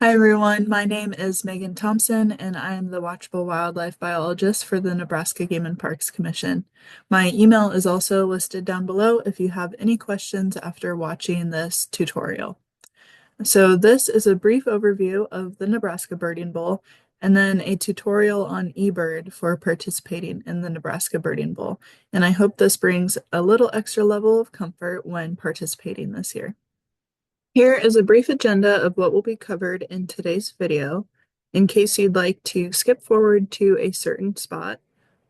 Hi everyone, my name is Megan Thompson and I am the Watchable Wildlife Biologist for the Nebraska Game and Parks Commission. My email is also listed down below if you have any questions after watching this tutorial. So this is a brief overview of the Nebraska Birding Bowl and then a tutorial on eBird for participating in the Nebraska Birding Bowl. And I hope this brings a little extra level of comfort when participating this year. Here is a brief agenda of what will be covered in today's video, in case you'd like to skip forward to a certain spot.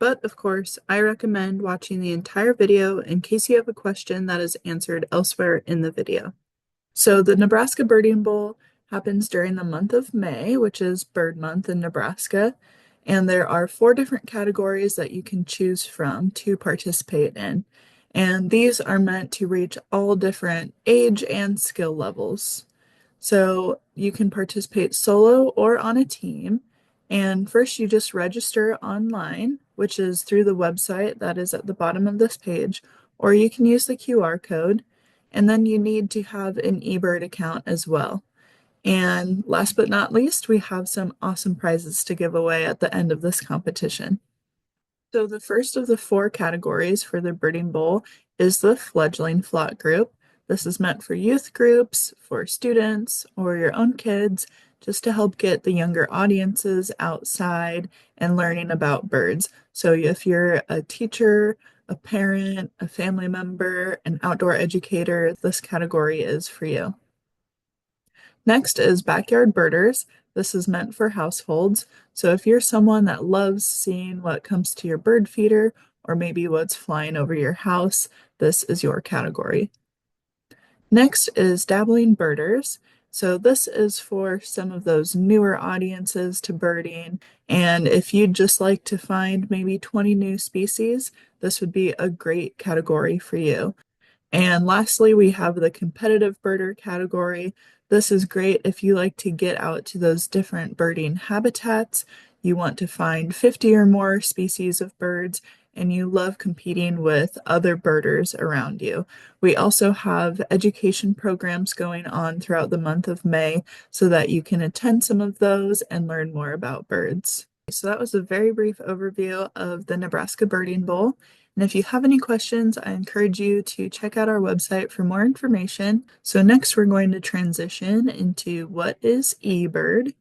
But of course, I recommend watching the entire video in case you have a question that is answered elsewhere in the video. So the Nebraska Birding Bowl happens during the month of May, which is Bird Month in Nebraska. And there are 4 different categories that you can choose from to participate in. And these are meant to reach all different age and skill levels. So you can participate solo or on a team. And first, you just register online, which is through the website that is at the bottom of this page, or you can use the QR code. And then you need to have an eBird account as well. And last but not least, we have some awesome prizes to give away at the end of this competition. So the first of the 4 categories for the Birding Bowl is the fledgling flock group. This is meant for youth groups, for students, or your own kids, just to help get the younger audiences outside and learning about birds. So if you're a teacher, a parent, a family member, an outdoor educator, this category is for you. Next is backyard birders. This is meant for households. So if you're someone that loves seeing what comes to your bird feeder or maybe what's flying over your house, this is your category. Next is dabbling birders. So this is for some of those newer audiences to birding. And if you'd just like to find maybe 20 new species, this would be a great category for you. And lastly, we have the competitive birder category. This is great if you like to get out to those different birding habitats. You want to find 50 or more species of birds, and you love competing with other birders around you. We also have education programs going on throughout the month of May so that you can attend some of those and learn more about birds. So that was a very brief overview of the Nebraska Birding Bowl. And if you have any questions, I encourage you to check out our website for more information. So next we're going to transition into what is eBird.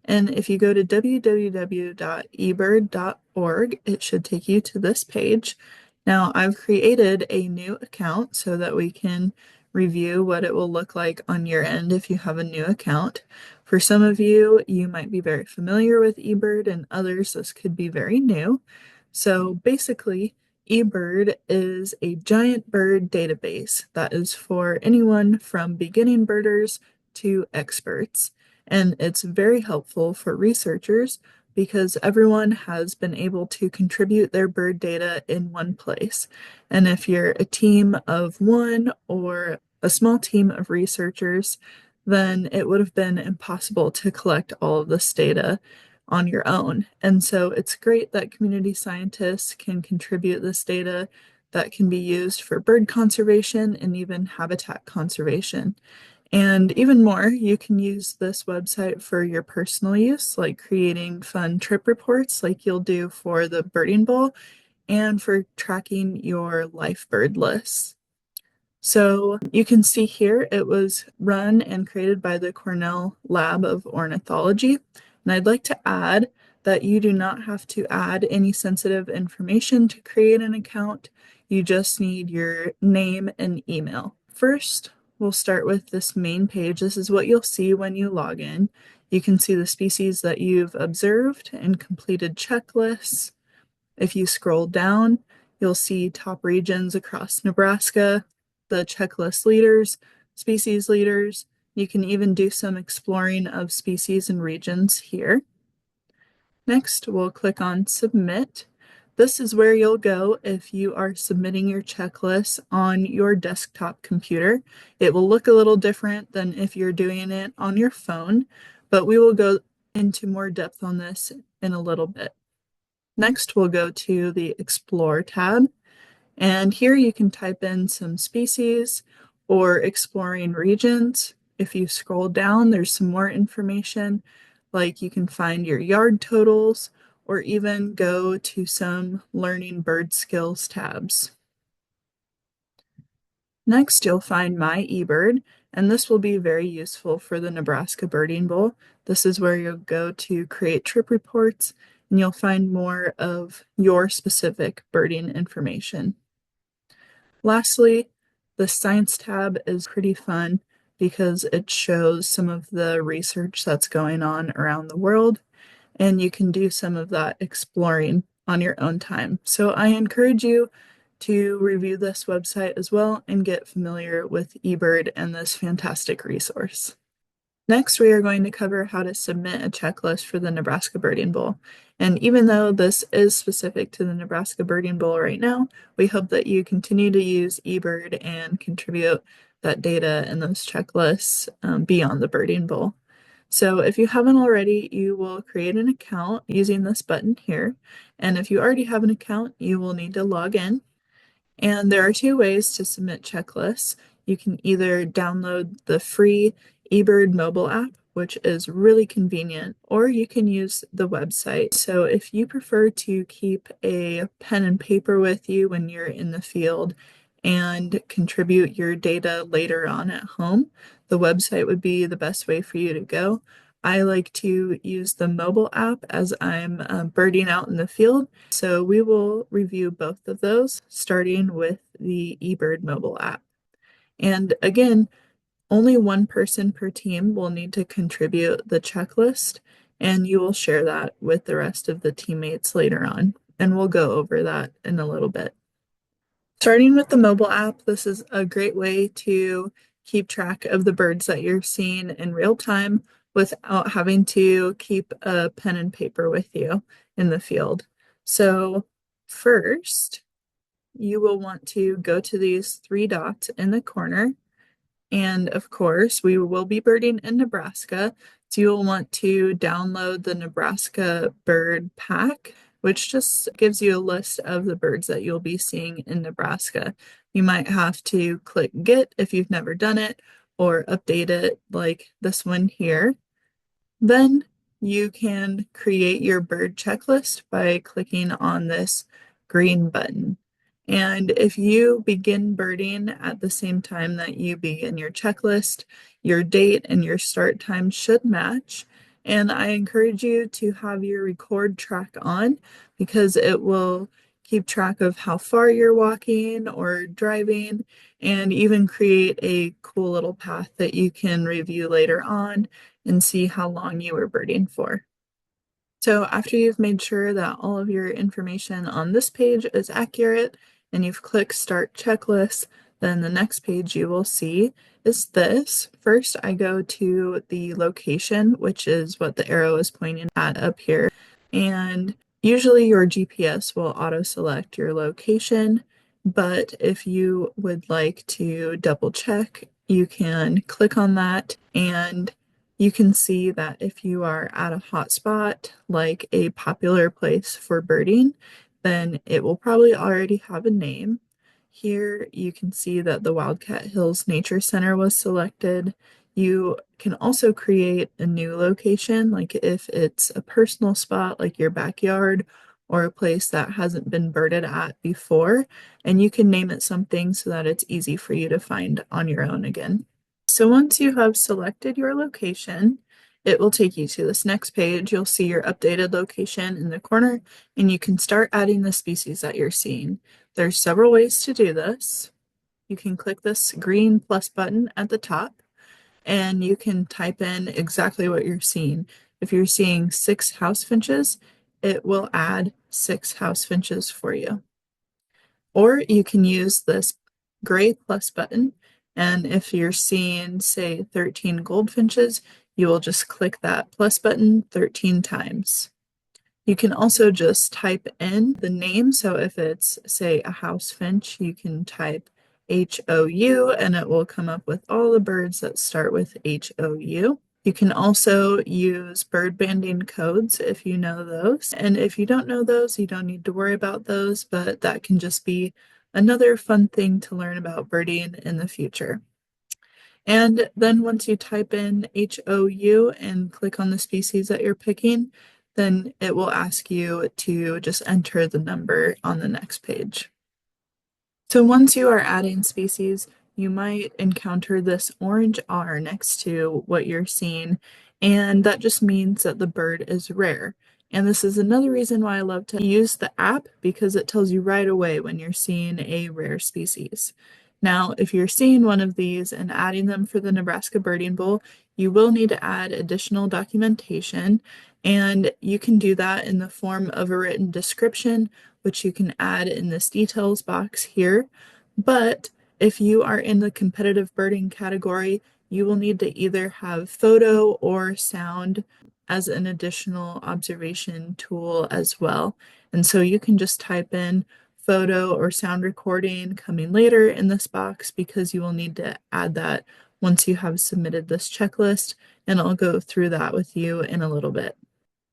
And if you go to www.ebird.org, it should take you to this page. Now I've created a new account so that we can review what it will look like on your end if you have a new account. For some of you, you might be very familiar with eBird, and others, this could be very new. So basically, eBird is a giant bird database that is for anyone from beginning birders to experts. And it's very helpful for researchers because everyone has been able to contribute their bird data in one place. And if you're a team of 1 or a small team of researchers, then it would have been impossible to collect all of this data on your own. And so it's great that community scientists can contribute this data that can be used for bird conservation and even habitat conservation. And even more, you can use this website for your personal use, like creating fun trip reports like you'll do for the Birding Bowl, and for tracking your life bird lists. So you can see here it was run and created by the Cornell Lab of Ornithology. And I'd like to add that you do not have to add any sensitive information to create an account. You just need your name and email. First, we'll start with this main page. This is what you'll see when you log in. You can see the species that you've observed and completed checklists. If you scroll down, you'll see top regions across Nebraska, the checklist leaders, species leaders. You can even do some exploring of species and regions here. Next, we'll click on Submit. This is where you'll go if you are submitting your checklist on your desktop computer. It will look a little different than if you're doing it on your phone, but we will go into more depth on this in a little bit. Next, we'll go to the Explore tab, and here you can type in some species or exploring regions. if you scroll down, there's some more information, like you can find your yard totals or even go to some learning bird skills tabs. Next, you'll find My eBird, and this will be very useful for the Nebraska Birding Bowl. This is where you'll go to create trip reports, and you'll find more of your specific birding information. Lastly, the Science tab is pretty fun because it shows some of the research that's going on around the world, and you can do some of that exploring on your own time. So I encourage you to review this website as well and get familiar with eBird and this fantastic resource. Next, we are going to cover how to submit a checklist for the Nebraska Birding Bowl. And even though this is specific to the Nebraska Birding Bowl right now, we hope that you continue to use eBird and contribute that data and those checklists beyond the Birding Bowl. So if you haven't already, you will create an account using this button here. And if you already have an account, you will need to log in. And there are two ways to submit checklists. You can either download the free eBird mobile app, which is really convenient, or you can use the website. So if you prefer to keep a pen and paper with you when you're in the field and contribute your data later on at home, the website would be the best way for you to go. I like to use the mobile app as I'm birding out in the field. So we will review both of those, starting with the eBird mobile app. And again, only one person per team will need to contribute the checklist, and you will share that with the rest of the teammates later on. And we'll go over that in a little bit. Starting with the mobile app, this is a great way to keep track of the birds that you're seeing in real time without having to keep a pen and paper with you in the field. So first, you will want to go to these three dots in the corner. And of course, we will be birding in Nebraska. So you'll want to download the Nebraska Bird Pack, which just gives you a list of the birds that you'll be seeing in Nebraska. You might have to click Get if you've never done it, or update it like this one here. Then you can create your bird checklist by clicking on this green button. And if you begin birding at the same time that you begin your checklist, your date and your start time should match. And I encourage you to have your record track on because it will keep track of how far you're walking or driving and even create a cool little path that you can review later on and see how long you were birding for. So after you've made sure that all of your information on this page is accurate and you've clicked Start Checklist, then the next page you will see is this. First, I go to the location, which is what the arrow is pointing at up here. And usually your GPS will auto-select your location, but if you would like to double check, you can click on that and you can see that if you are at a hotspot, like a popular place for birding, then it will probably already have a name. Here you can see that the Wildcat Hills Nature Center was selected. You can also create a new location, like if it's a personal spot like your backyard or a place that hasn't been birded at before, and you can name it something so that it's easy for you to find on your own again. So once you have selected your location, it will take you to this next page. You'll see your updated location in the corner, and you can start adding the species that you're seeing. There's several ways to do this. You can click this green plus button at the top, and you can type in exactly what you're seeing. If you're seeing 6 house finches, it will add 6 house finches for you. Or you can use this gray plus button, and if you're seeing, say, 13 goldfinches, you will just click that plus button 13 times. You can also just type in the name. So if it's, say, a house finch, you can type HOU and it will come up with all the birds that start with HOU. You can also use bird banding codes if you know those. And if you don't know those, you don't need to worry about those, but that can just be another fun thing to learn about birding in the future. And then once you type in HOU and click on the species that you're picking, then it will ask you to just enter the number on the next page. So once you are adding species, you might encounter this orange R next to what you're seeing, and that just means that the bird is rare. And this is another reason why I love to use the app because it tells you right away when you're seeing a rare species. Now, if you're seeing one of these and adding them for the Nebraska Birding Bowl, you will need to add additional documentation, and you can do that in the form of a written description, which you can add in this details box here. But if you are in the competitive birding category, you will need to either have photo or sound as an additional observation tool as well. And so you can just type in photo or sound recording coming later in this box because you will need to add that once you have submitted this checklist, and I'll go through that with you in a little bit.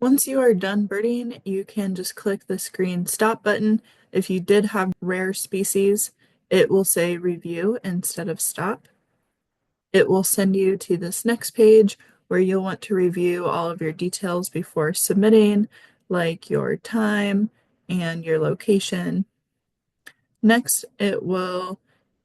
Once you are done birding, you can just click this green stop button. If you did have rare species, it will say review instead of stop. It will send you to this next page where you'll want to review all of your details before submitting, like your time and your location. Next, it will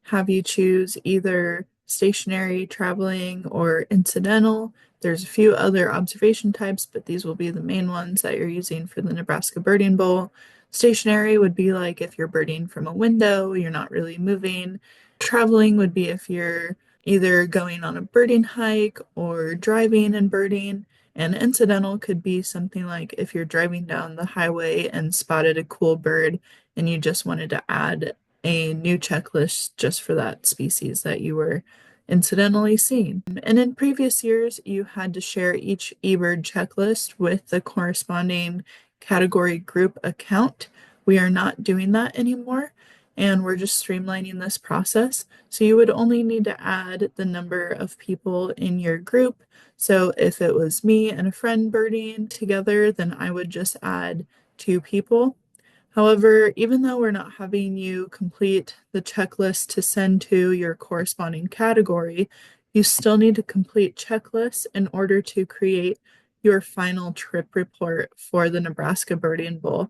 have you choose either stationary, traveling, or incidental. There's a few other observation types, but these will be the main ones that you're using for the Nebraska Birding Bowl. Stationary would be like if you're birding from a window, you're not really moving. Traveling would be if you're either going on a birding hike or driving and birding. And incidental could be something like if you're driving down the highway and spotted a cool bird and you just wanted to add a new checklist just for that species that you were incidentally seeing. And in previous years, you had to share each eBird checklist with the corresponding category group account. We are not doing that anymore, and we're just streamlining this process. So you would only need to add the number of people in your group. So if it was me and a friend birding together, then I would just add 2 people. However, even though we're not having you complete the checklist to send to your corresponding category, you still need to complete checklists in order to create your final trip report for the Nebraska Birding Bowl.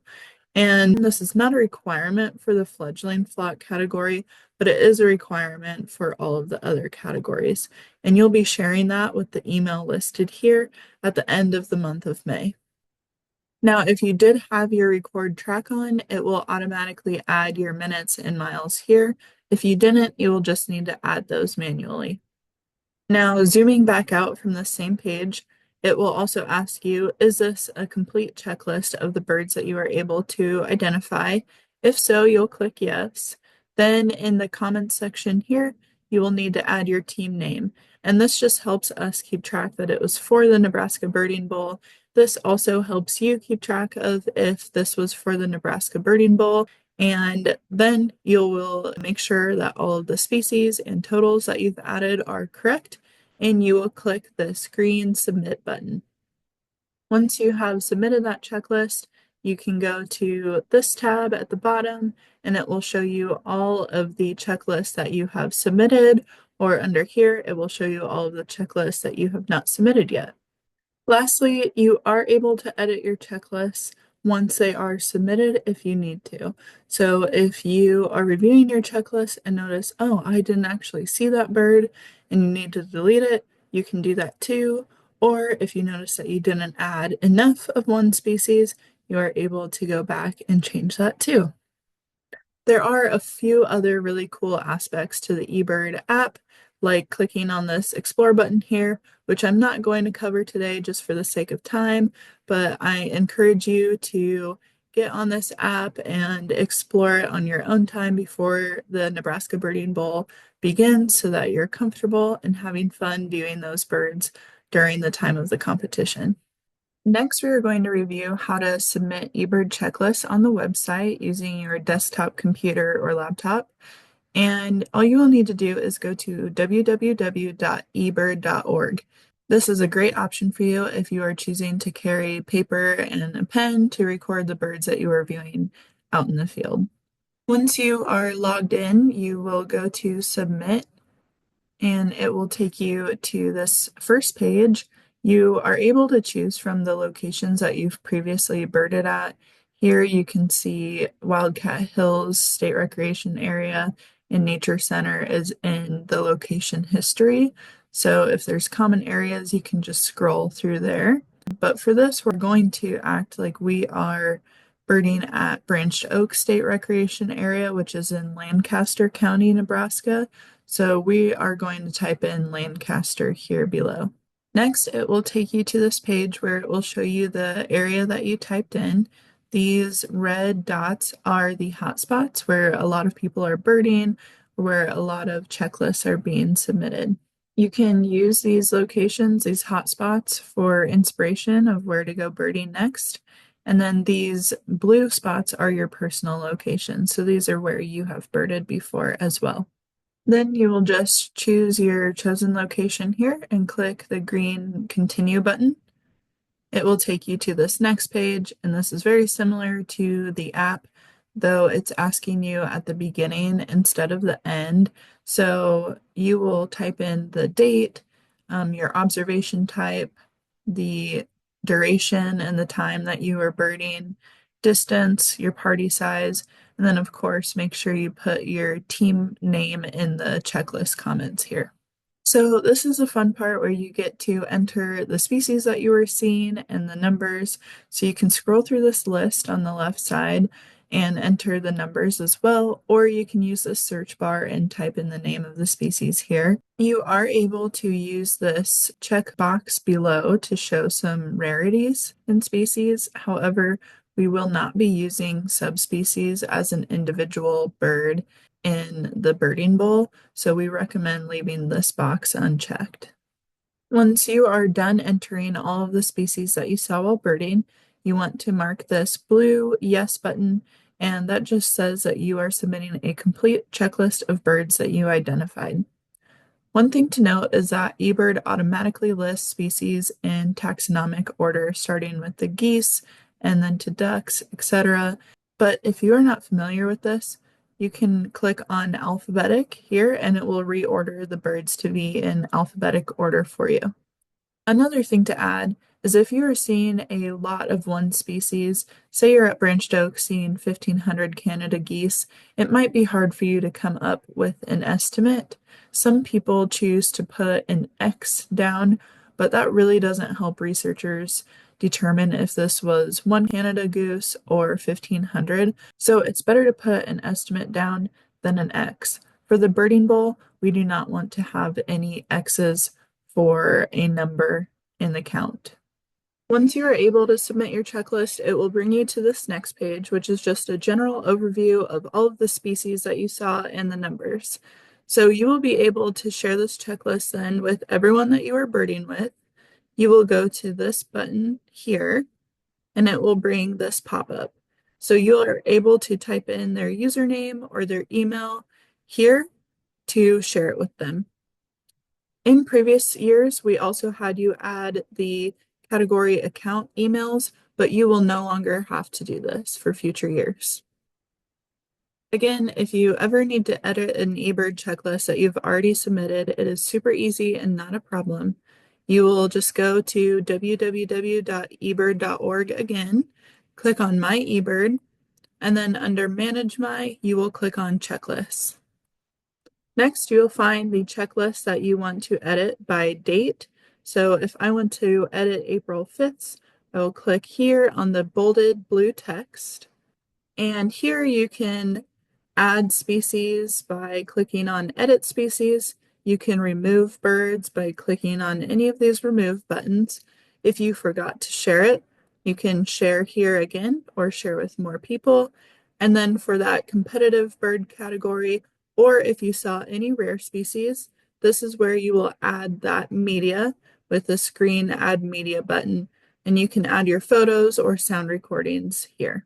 And this is not a requirement for the fledgling flock category, but it is a requirement for all of the other categories. And you'll be sharing that with the email listed here at the end of the month of May. Now, if you did have your record track on, it will automatically add your minutes and miles here. If you didn't, you will just need to add those manually. Now, zooming back out from the same page, it will also ask you, is this a complete checklist of the birds that you are able to identify? If so, you'll click yes. Then in the comments section here, you will need to add your team name. And this just helps us keep track that it was for the Nebraska Birding Bowl. This also helps you keep track of if this was for the Nebraska Birding Bowl. And then you will make sure that all of the species and totals that you've added are correct, and you will click this green submit button. Once you have submitted that checklist, you can go to this tab at the bottom and it will show you all of the checklists that you have submitted, or under here, it will show you all of the checklists that you have not submitted yet. Lastly, you are able to edit your checklists once they are submitted if you need to. So if you are reviewing your checklist and notice, oh, I didn't actually see that bird and you need to delete it, you can do that too. Or if you notice that you didn't add enough of one species, you are able to go back and change that too. There are a few other really cool aspects to the eBird app, like clicking on this explore button here, which I'm not going to cover today just for the sake of time, but I encourage you to get on this app and explore it on your own time before the Nebraska Birding Bowl begins so that you're comfortable and having fun viewing those birds during the time of the competition. Next, we are going to review how to submit eBird checklists on the website using your desktop computer or laptop. And all you will need to do is go to www.ebird.org. This is a great option for you if you are choosing to carry paper and a pen to record the birds that you are viewing out in the field. Once you are logged in, you will go to Submit, and it will take you to this first page. You are able to choose from the locations that you've previously birded at. Here you can see Wildcat Hills State Recreation Area and Nature Center is in the location history. So if there's common areas, you can just scroll through there. But for this, we're going to act like we are birding at Branched Oak State Recreation Area, which is in Lancaster County, Nebraska. So we are going to type in Lancaster here below. Next, it will take you to this page where it will show you the area that you typed in. These red dots are the hotspots where a lot of people are birding, where a lot of checklists are being submitted. You can use these locations, these hotspots, for inspiration of where to go birding next. And then these blue spots are your personal locations. So these are where you have birded before as well. Then you will just choose your chosen location here and click the green continue button. It will take you to this next page, and this is very similar to the app, though it's asking you at the beginning instead of the end. So you will type in the date, your observation type, the duration and the time that you are birding, distance, your party size, and then of course make sure you put your team name in the checklist comments here. So this is a fun part where you get to enter the species that you were seeing and the numbers. So you can scroll through this list on the left side and enter the numbers as well, or you can use the search bar and type in the name of the species here. You are able to use this checkbox below to show some rarities in species. However, we will not be using subspecies as an individual bird in the birding bowl, so we recommend leaving this box unchecked. Once you are done entering all of the species that you saw while birding, you want to mark this blue yes button, and that just says that you are submitting a complete checklist of birds that you identified. One thing to note is that eBird automatically lists species in taxonomic order, starting with the geese and then to ducks, etc. But if you are not familiar with this, you can click on alphabetic here and it will reorder the birds to be in alphabetic order for you. Another thing to add is if you are seeing a lot of one species, say you're at Branched Oak seeing 1,500 Canada geese, it might be hard for you to come up with an estimate. Some people choose to put an X down, but that really doesn't help researchers determine if this was one Canada goose or 1,500. So it's better to put an estimate down than an X. For the birding bowl, we do not want to have any X's for a number in the count. Once you are able to submit your checklist, it will bring you to this next page, which is just a general overview of all of the species that you saw and the numbers. So you will be able to share this checklist then with everyone that you are birding with. You will go to this button here, and it will bring this pop-up. So you are able to type in their username or their email here to share it with them. In previous years, we also had you add the category account emails, but you will no longer have to do this for future years. Again, if you ever need to edit an eBird checklist that you've already submitted, it is super easy and not a problem. You will just go to www.ebird.org again, click on My eBird, and then under Manage My, you will click on Checklists. Next, you'll find the checklist that you want to edit by date. So if I want to edit April 5th, I will click here on the bolded blue text. And here you can add species by clicking on Edit Species. You can remove birds by clicking on any of these remove buttons. If you forgot to share it, you can share here again or share with more people. And then for that competitive bird category, or if you saw any rare species, this is where you will add that media with this green Add Media button, and you can add your photos or sound recordings here.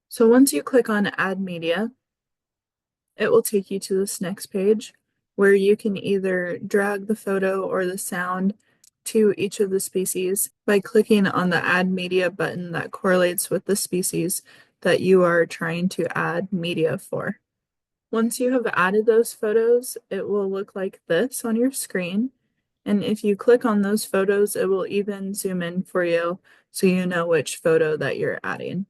So once you click on Add Media, it will take you to this next page where you can either drag the photo or the sound to each of the species by clicking on the Add Media button that correlates with the species that you are trying to add media for. Once you have added those photos, it will look like this on your screen. And if you click on those photos, it will even zoom in for you so you know which photo that you're adding.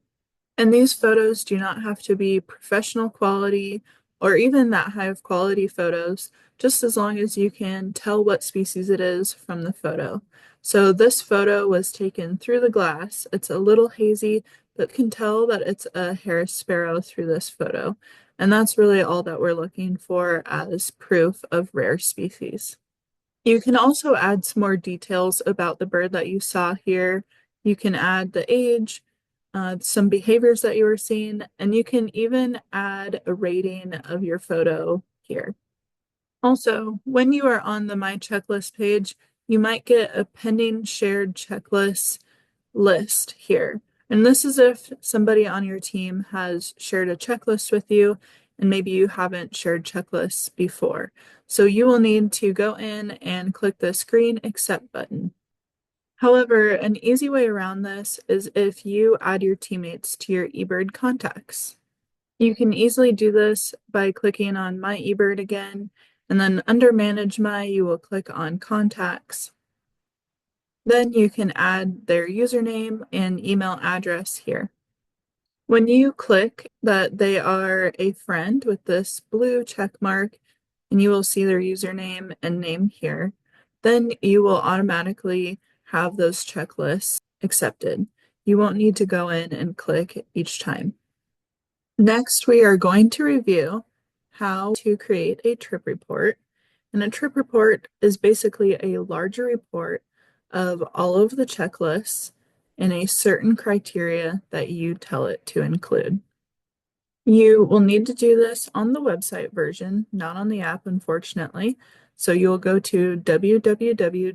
And these photos do not have to be professional quality or even that high of quality photos, just as long as you can tell what species it is from the photo. So this photo was taken through the glass. It's a little hazy, but can tell that it's a Harris sparrow through this photo. And that's really all that we're looking for as proof of rare species. You can also add some more details about the bird that you saw here. You can add the age, some behaviors that you were seeing, and you can even add a rating of your photo here. Also, when you are on the My Checklist page, you might get a pending shared checklist list here. And this is if somebody on your team has shared a checklist with you and maybe you haven't shared checklists before. So you will need to go in and click this green accept button. However, an easy way around this is if you add your teammates to your eBird contacts. You can easily do this by clicking on My eBird again, and then under Manage My, you will click on Contacts. Then you can add their username and email address here. When you click that they are a friend with this blue check mark, and you will see their username and name here, then you will automatically have those checklists accepted. You won't need to go in and click each time. Next, we are going to review how to create a trip report. And a trip report is basically a larger report of all of the checklists and a certain criteria that you tell it to include. You will need to do this on the website version, not on the app, unfortunately. So you'll go to www.ebird.org.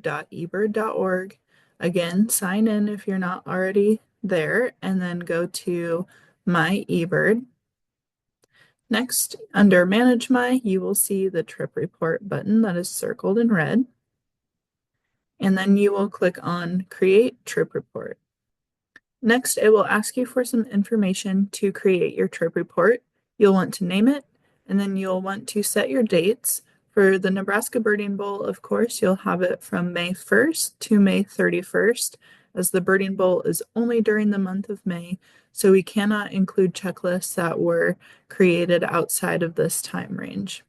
Again, sign in if you're not already there, and then go to My eBird. Next, under Manage My, you will see the trip report button that is circled in red. And then you will click on Create Trip Report. Next, it will ask you for some information to create your trip report. You'll want to name it, and then you'll want to set your dates. For the Nebraska Birding Bowl, of course, you'll have it from May 1st to May 31st, as the Birding Bowl is only during the month of May, so we cannot include checklists that were created outside of this time range.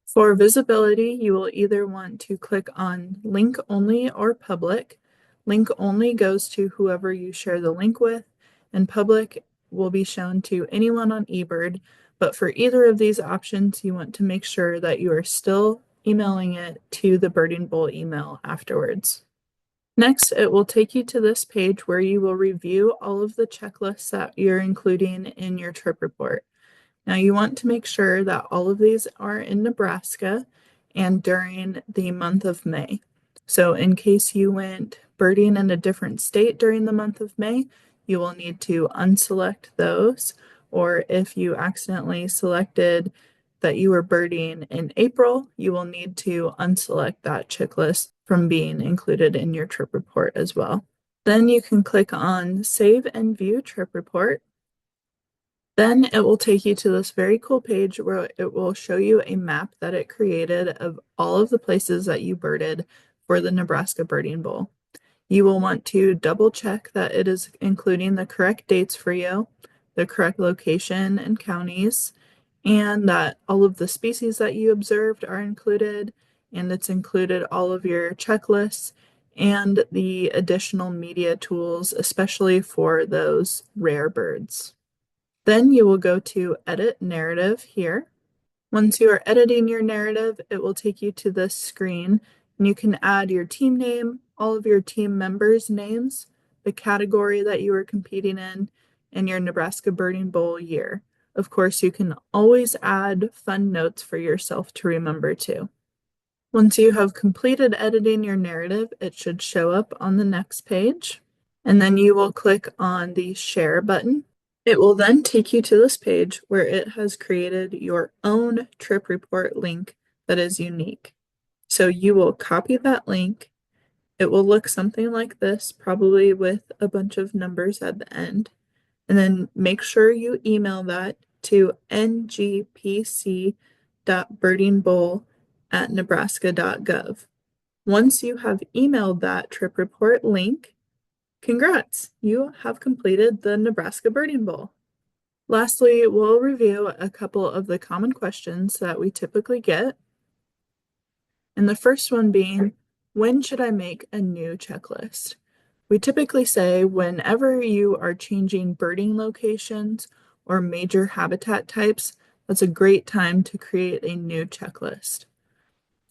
For visibility, you will either want to click on Link Only or Public. Link Only goes to whoever you share the link with, and Public will be shown to anyone on eBird. But for either of these options, you want to make sure that you are still emailing it to the Birding Bowl email afterwards. Next, it will take you to this page where you will review all of the checklists that you're including in your trip report. Now you want to make sure that all of these are in Nebraska and during the month of May. So in case you went birding in a different state during the month of May, you will need to unselect those. Or if you accidentally selected that you were birding in April, you will need to unselect that checklist from being included in your trip report as well. Then you can click on Save and View Trip Report. Then it will take you to this very cool page where it will show you a map that it created of all of the places that you birded for the Nebraska Birding Bowl. You will want to double check that it is including the correct dates for you, the correct location and counties, and that all of the species that you observed are included, and it's included all of your checklists and the additional media tools, especially for those rare birds. Then you will go to Edit Narrative here. Once you are editing your narrative, it will take you to this screen, and you can add your team name, all of your team members' names, the category that you are competing in, and your Nebraska Birding Bowl year. Of course, you can always add fun notes for yourself to remember too. Once you have completed editing your narrative, it should show up on the next page, and then you will click on the Share button. It will then take you to this page where it has created your own trip report link that is unique. So you will copy that link. It will look something like this, probably with a bunch of numbers at the end. And then make sure you email that to ngpc.birdingbowl@nebraska.gov. Once you have emailed that trip report link, congrats! You have completed the Nebraska Birding Bowl. Lastly, we'll review a couple of the common questions that we typically get. And the first one being, when should I make a new checklist? We typically say whenever you are changing birding locations or major habitat types, that's a great time to create a new checklist.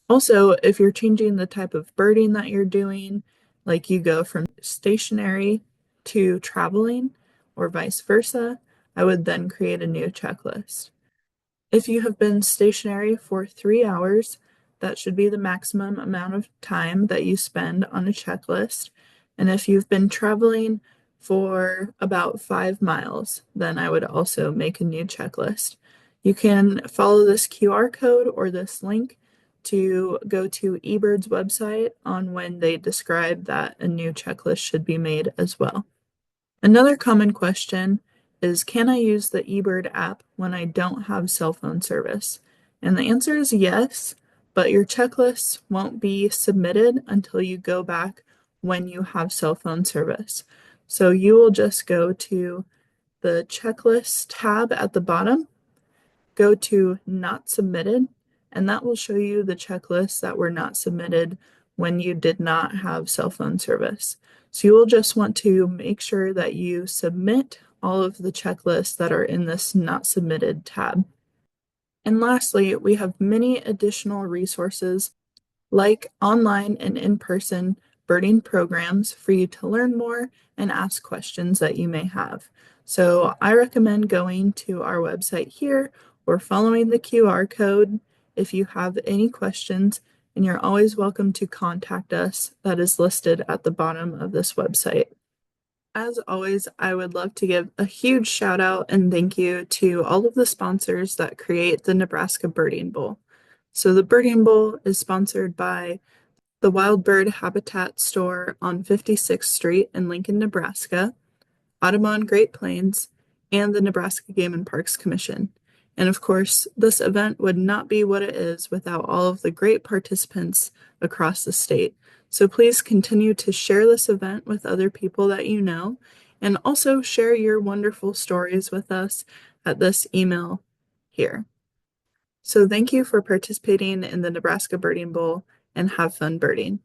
Also, if you're changing the type of birding that you're doing, like you go from stationary to traveling or vice versa, I would then create a new checklist. If you have been stationary for 3 hours, that should be the maximum amount of time that you spend on a checklist. And if you've been traveling for about 5 miles, then I would also make a new checklist. You can follow this QR code or this link to go to eBird's website on when they describe that a new checklist should be made as well. Another common question is, can I use the eBird app when I don't have cell phone service? And the answer is yes, but your checklists won't be submitted until you go back when you have cell phone service. So you will just go to the checklist tab at the bottom, go to not submitted, and that will show you the checklists that were not submitted when you did not have cell phone service. So you will just want to make sure that you submit all of the checklists that are in this not submitted tab. And lastly, we have many additional resources like online and in-person birding programs for you to learn more and ask questions that you may have. So I recommend going to our website here or following the QR code if you have any questions, and you're always welcome to contact us. That is listed at the bottom of this website. As always, I would love to give a huge shout out and thank you to all of the sponsors that create the Nebraska Birding Bowl. So the Birding Bowl is sponsored by the Wild Bird Habitat Store on 56th Street in Lincoln, Nebraska, Audubon Great Plains, and the Nebraska Game and Parks Commission. And of course, this event would not be what it is without all of the great participants across the state. So please continue to share this event with other people that you know, and also share your wonderful stories with us at this email here. So thank you for participating in the Nebraska Birding Bowl, and have fun birding.